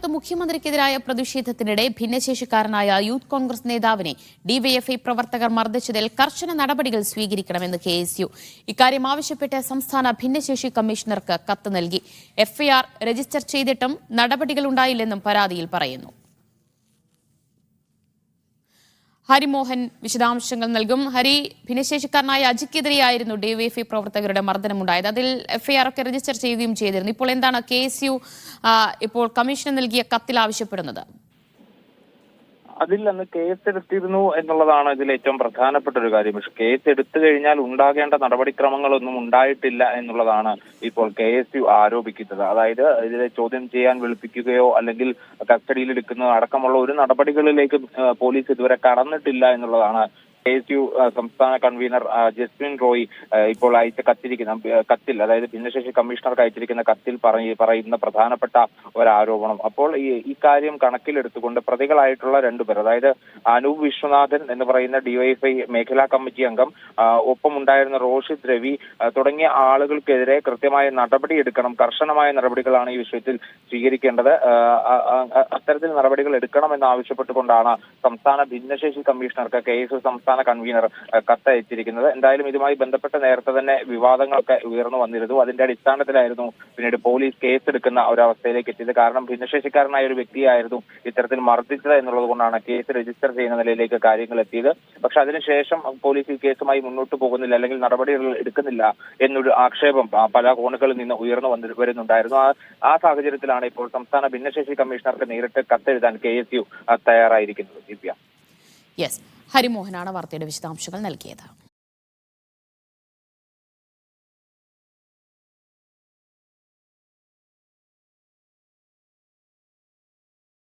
തിരുവനന്തപുരത്ത് മുഖ്യമന്ത്രിക്കെതിരായ പ്രതിഷേധത്തിനിടെ ഭിന്നശേഷിക്കാരനായ യൂത്ത് കോൺഗ്രസ് നേതാവിനെ ഡിവൈഎഫ്ഐ പ്രവർത്തകർ മർദ്ദിച്ചതിൽ കർശന നടപടികൾ സ്വീകരിക്കണമെന്ന് കെഎസ്യു. ഇക്കാര്യം ആവശ്യപ്പെട്ട് സംസ്ഥാന ഭിന്നശേഷി കമ്മീഷണർക്ക് കത്ത് നൽകി. എഫ്ഐആർ രജിസ്റ്റർ ചെയ്തിട്ടും നടപടികളുണ്ടായില്ലെന്നും പരാതിയിൽ പറയുന്നു. ഹരിമോഹൻ വിശദാംശങ്ങൾ നൽകും. ഹരി, ഭിന്നശേഷിക്കാരനായ അജിക്കെതിരെയായിരുന്നു ഡിവൈഎഫ്ഐ പ്രവർത്തകരുടെ മർദ്ദനമുണ്ടായത്. അതിൽ എഫ്ഐആർ ഒക്കെ രജിസ്റ്റർ ചെയ്യുകയും ചെയ്തിരുന്നു. ഇപ്പോൾ എന്താണ് കെഎസ്യു ഇപ്പോൾ കമ്മീഷന് നൽകിയ കത്തിൽ ആവശ്യപ്പെടുന്നത്? അതിൽ അന്ന് കേസ് എടുത്തിരുന്നു എന്നുള്ളതാണ് ഇതിൽ ഏറ്റവും പ്രധാനപ്പെട്ട ഒരു കാര്യം. പക്ഷെ കേസ് എടുത്തു കഴിഞ്ഞാൽ ഉണ്ടാകേണ്ട നടപടിക്രമങ്ങളൊന്നും ഉണ്ടായിട്ടില്ല എന്നുള്ളതാണ് ഇപ്പോൾ കെഎസ്യു ആരോപിക്കുന്നത്. അതായത് ഇതിനെ ചോദ്യം ചെയ്യാൻ വിളിപ്പിക്കുകയോ അല്ലെങ്കിൽ കസ്റ്റഡിയിൽ എടുക്കുന്നത് അടക്കമുള്ള ഒരു നടപടികളിലേക്ക് പോലീസ് ഇതുവരെ കടന്നിട്ടില്ല എന്നുള്ളതാണ് കെഎസ്യു സംസ്ഥാന കൺവീനർ ജസ്മിൻ റോയ് ഇപ്പോൾ അയച്ച കത്തിൽ, അതായത് ഭിന്നശേഷി കമ്മീഷണർക്ക് അയച്ചിരിക്കുന്ന കത്തിൽ പറയുന്ന പ്രധാനപ്പെട്ട ഒരാരോപണം. അപ്പോൾ ഈ കാര്യം കണക്കിലെടുത്തുകൊണ്ട് പ്രതികളായിട്ടുള്ള രണ്ടുപേർ, അതായത് അനൂപ് വിശ്വനാഥൻ എന്ന് പറയുന്ന ഡിവൈഎഫ്ഐ മേഖലാ കമ്മിറ്റി അംഗം, ഒപ്പമുണ്ടായിരുന്ന റോഷിദ് രവി തുടങ്ങിയ ആളുകൾക്കെതിരെ കൃത്യമായ നടപടി എടുക്കണം, കർശനമായ നടപടികളാണ് ഈ വിഷയത്തിൽ സ്വീകരിക്കേണ്ടത്. അത്തരത്തിൽ നടപടികൾ എടുക്കണമെന്ന് ആവശ്യപ്പെട്ടുകൊണ്ടാണ് സംസ്ഥാന ഭിന്നശേഷി കമ്മീഷണർക്ക് കെഎസ്യു സംസ്ഥാന കൺവീനർ കത്തയച്ചിരിക്കുന്നത്. എന്തായാലും ഇതുമായി ബന്ധപ്പെട്ട് നേരത്തെ തന്നെ വിവാദങ്ങളൊക്കെ ഉയർന്നു വന്നിരുന്നു. അതിന്റെ അടിസ്ഥാനത്തിലായിരുന്നു പിന്നീട് പോലീസ് കേസെടുക്കുന്ന ഒരവസ്ഥയിലേക്ക് എത്തിയത്. കാരണം ഭിന്നശേഷിക്കാരനായ ഒരു വ്യക്തിയായിരുന്നു ഇത്തരത്തിൽ മർദ്ദിച്ചത് എന്നുള്ളത് കൊണ്ടാണ് കേസ് രജിസ്റ്റർ ചെയ്യുന്ന നിലയിലേക്ക് കാര്യങ്ങൾ എത്തിയത്. പക്ഷെ അതിനുശേഷം പോലീസ് ഈ കേസുമായി മുന്നോട്ട് പോകുന്നില്ല, അല്ലെങ്കിൽ നടപടികൾ എടുക്കുന്നില്ല എന്നൊരു ആക്ഷേപം പല കോണുകളിൽ നിന്ന് ഉയർന്നു വരുന്നുണ്ടായിരുന്നു. ആ സാഹചര്യത്തിലാണ് ഇപ്പോൾ സംസ്ഥാന ഭിന്നശേഷി കമ്മീഷണർക്ക് നേരിട്ട് കത്തെഴുതാൻ കെഎസ്യു തയ്യാറായിരിക്കുന്നത്. ദിവ്യ. യെസ്, ഹരിമോഹനാണ് വാർത്തയുടെ വിശദാംശങ്ങൾ നൽകിയത്.